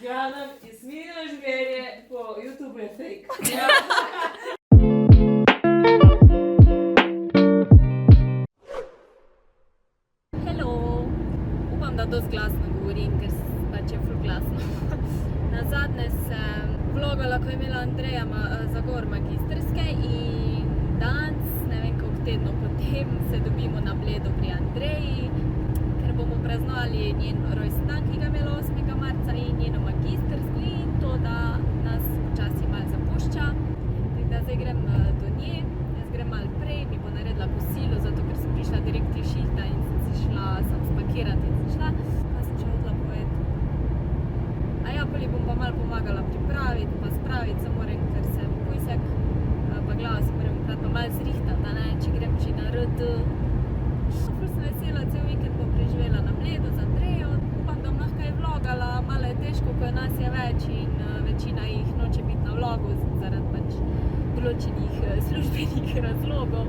Gledam Jasmino življenje po YouTubu je fake. Hello! Upam, da dosti glasno govorim, ker pač je ful glasno. Nazadnje sem vlogala, ko je imela Andreja Zagor magistrske in danes, ne vem koliko tednov potem, se dobimo na Bledu pri Andreji, ker bomo praznovali njen rojstdan, ki ga je imela 8. marca in njeno magistrsko in to, da nas počasi malo zapušča. Tako da zdaj grem do nje, jaz grem malo prej, mi bo naredila kosilo, zato ker sem prišla direkt iz šihta in sem si šla sam spakirati in sem šla. Pa sem še hodila povedati. A ja, poli bom pa malo pomagala pripraviti, pa spraviti se moram, ker sem pujsek, pa glava si moram pa malo zrihtati, a ne, če grem že na RD. Ful sem vesela, cel vikend bom preživela na Bledu z Andrejo. Upam, da bom lahko kaj vlogala, malo je težko, ko nas je več in večina jih noče biti na vlogu zaradi pač določenih službenih razlogov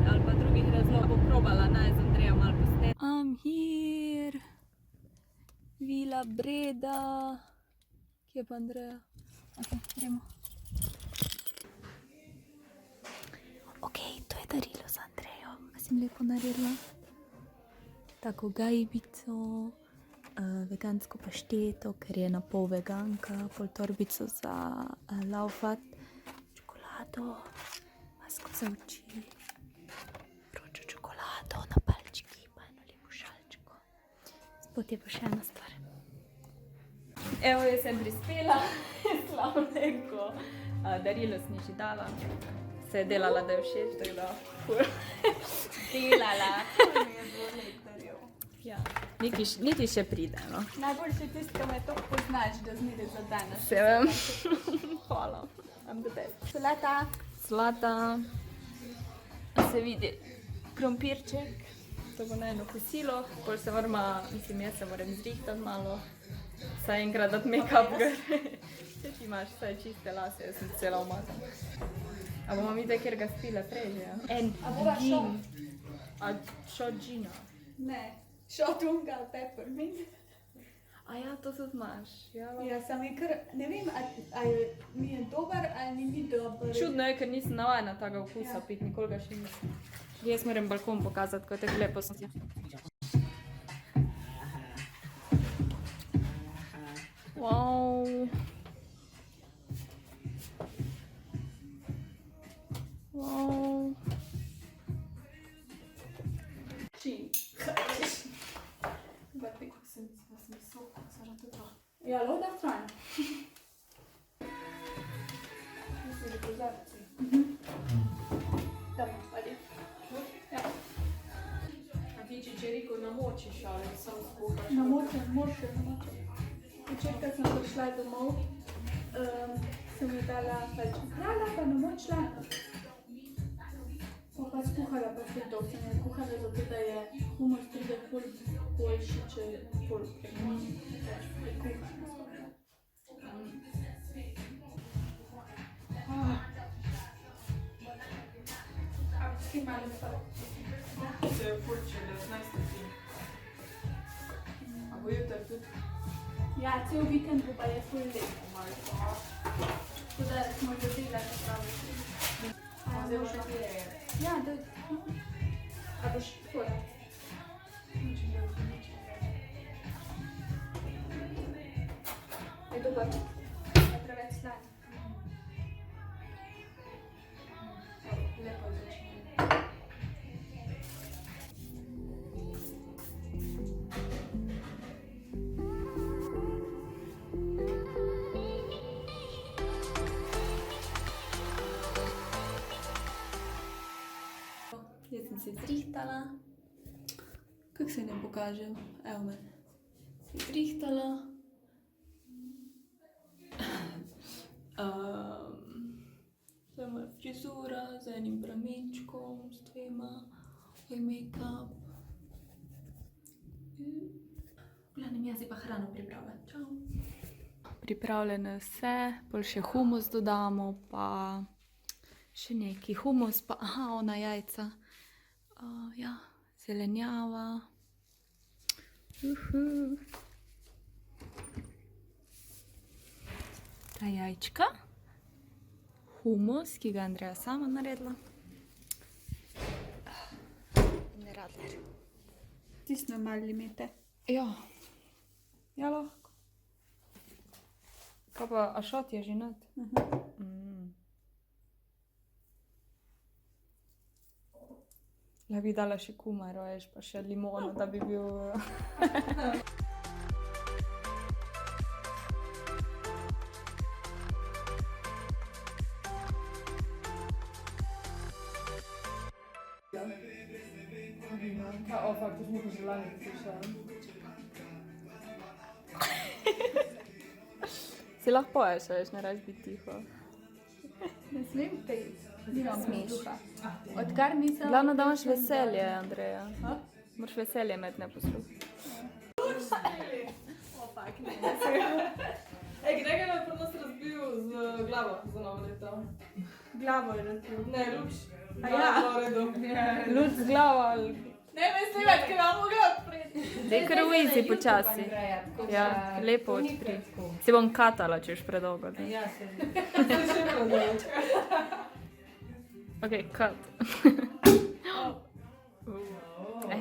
ali pa drugih razlogov. Probala naj z Andrejo malo posneti. I'm here, Vila Breda. Kje je pa Andreja? Ok, gremo. Ok, to je darilo za Andrejo. A sem lepo naredila? Tako gajbico, vegansko pašteto, ker je na pol veganka, pol torbico za laufat, čokolado, masko za oči, vročo čokolado na palčki, pa eno lepo šalčko. Spod je pa še ena stvar. Evo, jaz sem prispela, slavneko darilo sem ji že dala. Se je delala, da je všeč, tako da ful. Delala. Ja, niti še pride, no. Najboljše je tisto, ko me toliko poznaš, da zmeri za danes. Se vem. Hvala. I'm the best. Solata. Zlata. Se vidi krompirček. To bo na eno kosilo. Pol se moramo, mislim, jaz se moram zrihtati malo. Saj enkrat dati make-up gor. Če ti imaš vsaj čiste lase, jaz sem cela umazana. A bomo mi zdaj, kjer ga spile prej, že? En gin. A shot gina? Ne, shot unga peppermint. A ja, to tudi imaš. Ja, sam je kar, ne vem, ali mi je dober ali ni mi dober. Čudno je, ker nisem navajena tega okusa piti, nikoli ga še nisem. Jaz moram balkon pokazati, ko je tako lepo sem. Wow. Wow. Čim. Bati, ko sem visok, zaradi to. Ja, loda stran. Mislim, da pozorci. Dobro, ali. Ja. A ti če rekel namočiš ali sam skuhaš? Namočem. Včeraj, ko sem prišla domov, sem ji dala pač hrana, pa namočila. Pa skuhala, pa sem to sem je kuhala, zato da je humus pride ful boljši, če ful prekuha. A bi si malo stalo? Se je furče, 19 stopinj. A bo jutri tudi? Ja, cel vikend bo pa je ful lepo malo. Tako da smo že delali pravi. Zdaj boš naprej. Ja, da... A boš tvoja? Je dober. Je preveč slan. Lepo začne. Jaz sem se zrihtala. Kako se ne pokažem? Evo me. Se zrihtala. To je moja frizura z enim pramenčkom, s dvema, moj make-up. V glavnem, jaz zdaj pa hrano pripravljam. Čau. Pripravljeno je vse, pol še humus dodamo, pa še neki humus, pa aha, ona jajca. Ja, zelenjava. Ta jajčka, humus, ki ga je Andreja sama naredila. In radler. Tisne malo limete. Ja. Ja, lahko. Kaj pa, a šot je že not? Ja, bi dala še kumaro, veš, pa še limono, da bi bil... O, fakt, už nekaj želanje slišala. Si lahko poješ, veš, ne rabiš biti tiho. Ne smem peti. Nimam posluha. Odkar nisem... Glavno, da imaš veselje, Andreja. Moraš veselje imeti, ne posluh. Ej, kdaj ga je pri nas razbil z glavo za novo leto? Glavo je razbil. Ne, luč. A ja. Luč z glavo ali... Ne mislim več, ker vam mogla odpreti. Dej kar v izi počasi. Ja, lepo odpri. Si bom katala, če už predolgo. Ne? Ja, se še predolgo. Ok, kat.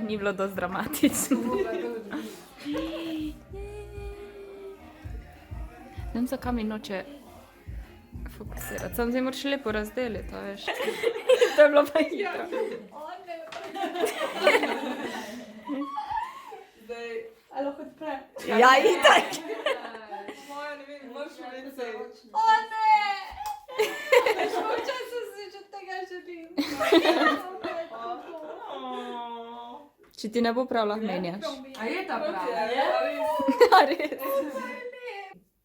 Ni bilo dosti dramatično. Ne vem, zakaj mi noče fokusirati. Sam zdaj moraš lepo razdeliti, a veš. To je bilo pa hitro. Zdaj... A lahko odpre? Ja, itak. Moja, ne vem, moraš videti. O ne! Včasih si že tega želim. Če ti ne bo prav, lahko menjaš. A je ta prav? Ja, res.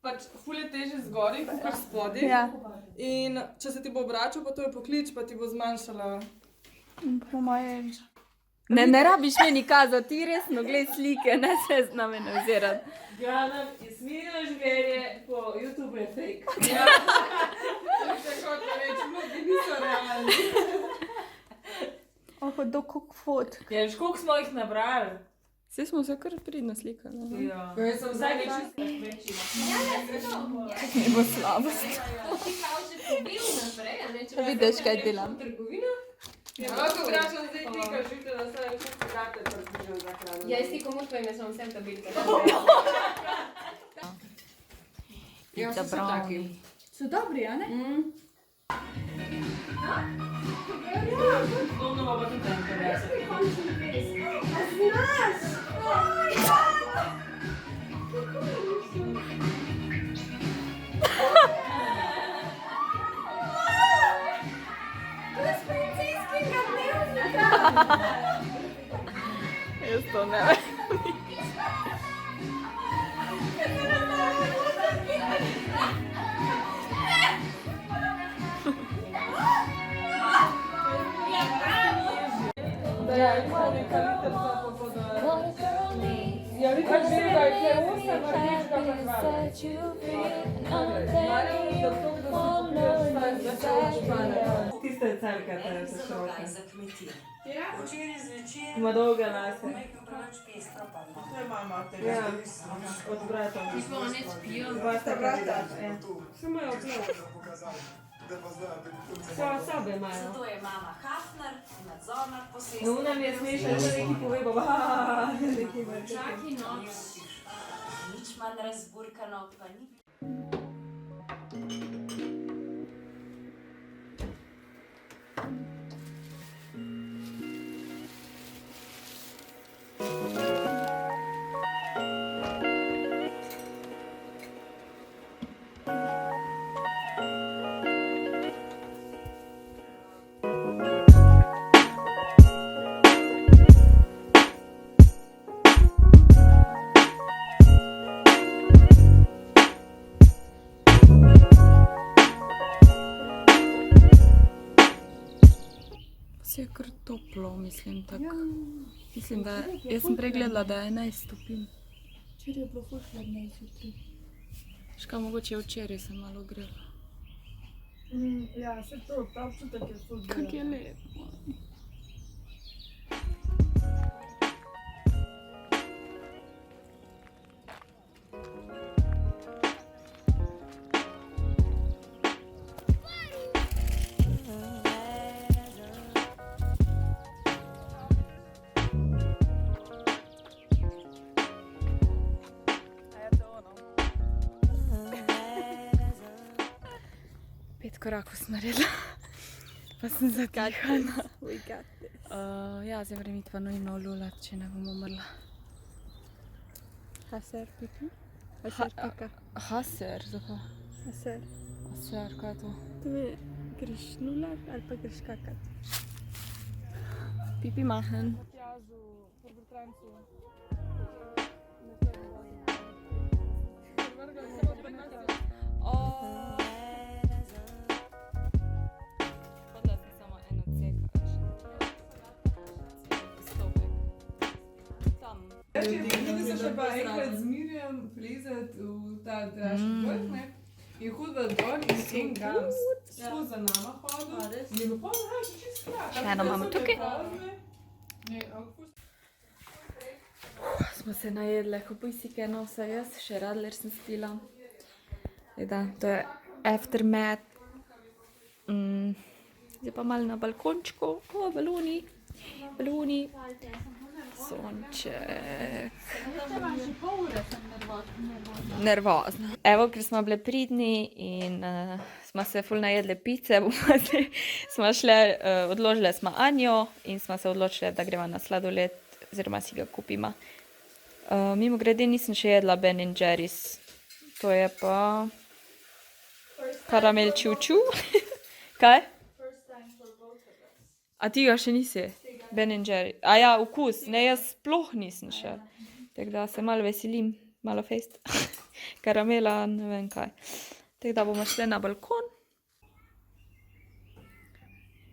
Pač ful je teže zgori, kot spodaj. Ja. In če se ti bo obračal, pa to je poklič, pa ti bo zmanjšala. Po moje... Ne rabiš meni kazati, ti resno glej slike, ne se z nami ne ozirati. Glavnem, Jasminino življenje po YouTube je fake. Ja. To se kot reči, mnogi niso realni. Oho, do koliko fotk. Ja, veš, koliko smo jih nabrali? Vsi smo se kar pridno slikali. Ja. Jaz sem Vsaj zadnjič... večji. Ne bo slabost. Vidiš, kaj delam. Ja, to vprašam zdaj ti, kaj živite, da se še pogate približal za hrano. Ja, jaz ti komu povem, jaz imam vsem tablice. Pizza brownie. So dobri, a ne? Spomnimo pa tudi tam prenesati. Jaz to ne vem. Da ja, ima neka literca pa podaja. Ja, vidiš, že ga je 8 rdečka pa hvala. Marjamo za to, da se pokriješ staj za špane. Tiste celke, te se šoke. Ja? Ima dolge lase. To je mama tega. Ja, od brata. Mi smo ne spijo. Dva sta brata. Ja. Samo je oblog. Vse sobe imajo. Zato je mama Hafner, nadzorna posestna. No, nam je smešno, da neki pove, neki vrti. Čaki noč. Nič manj razburkano pa ni. Se je kar toplo, mislim, tako. Mislim, da... Jaz sem pregledala, da je 11 stopinj. Včeraj je bilo ful hladno zjutraj. Škaj, mogoče včeraj sem malo grela. Ja, se to, ta občutek je ful Kak je lepo. 5 korakov sem naredila. Pa sem zadihana. We got this. Ja, zdaj moram iti pa nujno lulat, če ne bom umrla. Haser, pipi. Haser, kaka. Haser, zakaj? Haser. Haser, kaj je to? To je, greš lulat ali pa greš kakat. Pipi machen. Matjažu, Prbrtrancu. Hodila sem samo en odsek, postopek. Tam. Tudi se še pa enkrat z Mirjam plezat v ta draški vrh, ne? In hodila dol in en gams skozi za nama hodil. In je bil pol, še čist kraj. Še eno imamo tukaj. Ne, Smo se najedle kopujsike, no vse jaz, še radler sem spila. Da, to je aftermath. Zdaj pa malo na balkončku. O, baloni. Baloni. Sonček. Nervozna. Evo, ker smo bile pridni in smo se ful najedle pice, smo šle, odložile smo Anjo in smo se odločile, da greva na sladoled, oziroma si ga kupimo. Mimo grede nisem še jedla Ben & Jerry's. To je pa karamel čuču. Kaj? A ti ga še nisi? Ben & Jerry. A ja, okus. Ne, jaz sploh nisem še. Tako da se malo veselim, malo fejst. Karamela, ne vem kaj. Tako da bomo šli na balkon.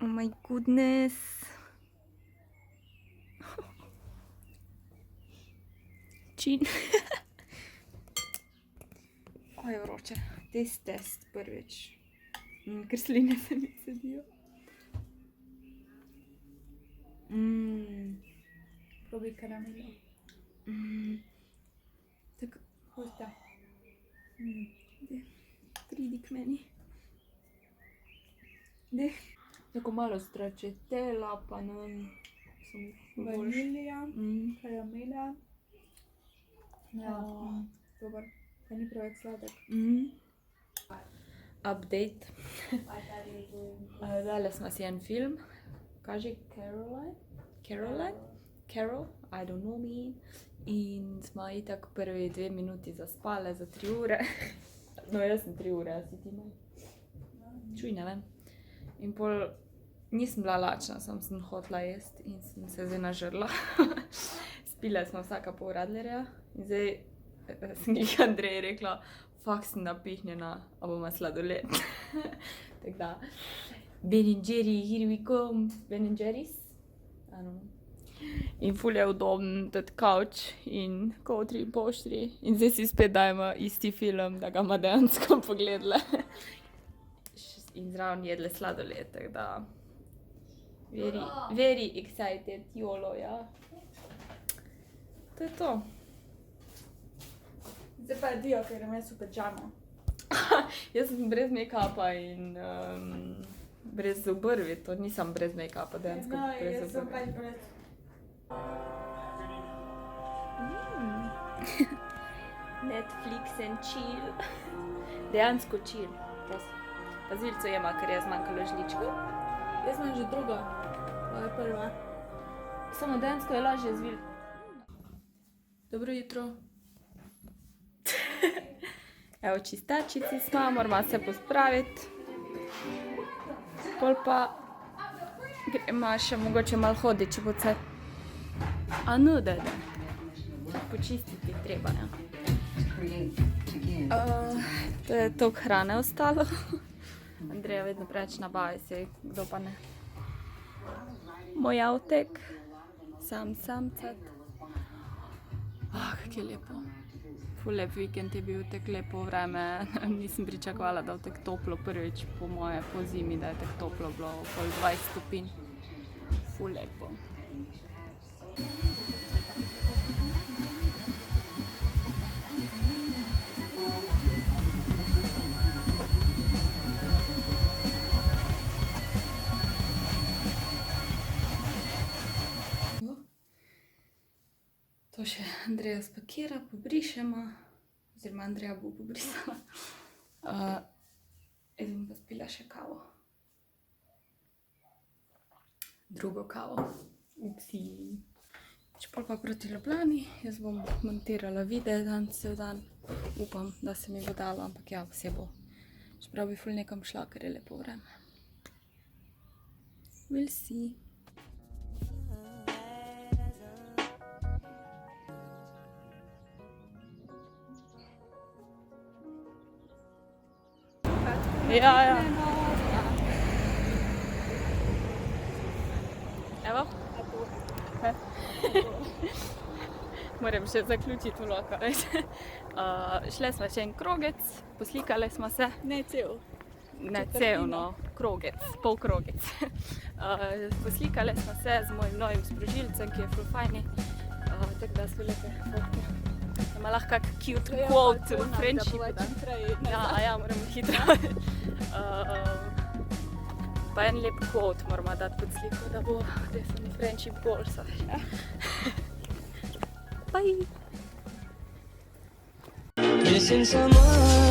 Oh my goodness. Čin. O, je vroče. Test prvič. Ker sline se mi sedijo. Probi karamelo. Tako, Hosta. pridi k meni. Deh. Tako malo stracciatella, pa ne vem. Vanilija, karamela. Ja, dober. Pa ni preveč sladek. Update. Dali smo si en film. Kaži Caroline? Carol? I don't know me. In smo itak prvi 2 minuti zaspale za 3 ure. No, jaz sem 3 ure, a si ti ne? Čuj, ne vem. In pol nisem bila lačna, sem hotela jesti in sem se zdaj nažrla. Spile smo vsaka pol radlerja in zdaj sem jih Andreji rekla, fak sem napihnjena, a bomo sladoled. Tako da, Ben & Jerry, here we come. Ben & Jerry's? I don't know. In ful je udoben tudi kavč in ko 3:30 in zdaj si spet dajemo isti film, da ga ima dejansko pogledale. In zraven jedle sladoled, tako da very excited, jolo, ja. To je to. Zdaj pa je dio, ker imam jaz v pidžamo. Jaz sem brez make-upa in brez obrvi, to nisem brez make-upa, dejansko No, brez jaz sem obrvi. pa brez. Netflix and chill. Dejansko chill. Pazilco jema, ker je zmanjkalo žličko. Jaz imam že drugo. To je prva. Samo dejansko je lažje zvil. Dobro jutro. Evo, čistačici smo, moramo se pospraviti. Pol pa gremo še mogoče malo hoditi, če bo cel. A no, da. Počistiti treba, ja. To je toliko hrane ostalo. Andreja vedno preveč nabavi se, kdo pa ne. Moj avtek. Samcat. Kak je lepo. Ful lep vikend je bil, tako lepo vreme. Nisem pričakovala, da bo tako toplo prvič po moje, po zimi, da je tako toplo bilo, okoli 20 stopinj. Ful lepo. To še Andreja spakira, pobrišemo, oziroma Andreja bo pobrisala. Jaz bom pa spila še kavo. Drugo kavo. Upsi. Čeprav pa proti Ljubljani, jaz bom montirala videe danes cel dan. Upam, da se mi bo dalo, ampak ja, vse bo. Čeprav bi ful nekam šla, ker je lepo vreme. We'll see. Ja. Evo. Moram še zaključiti vlog, več. Šle smo še en krogec, poslikale smo se. Ne cel. Ne cel, no, krogec, pol krogec. Poslikale smo se z mojim novim sprožilcem, ki je ful fajni. Tako da so lepe fotke. Ima lahko kak cute quote v friendship. Ja, moramo hitro. Pa en lep quote moramo dati pod sliko, da bo resni friendship goals. Bye! Missing someone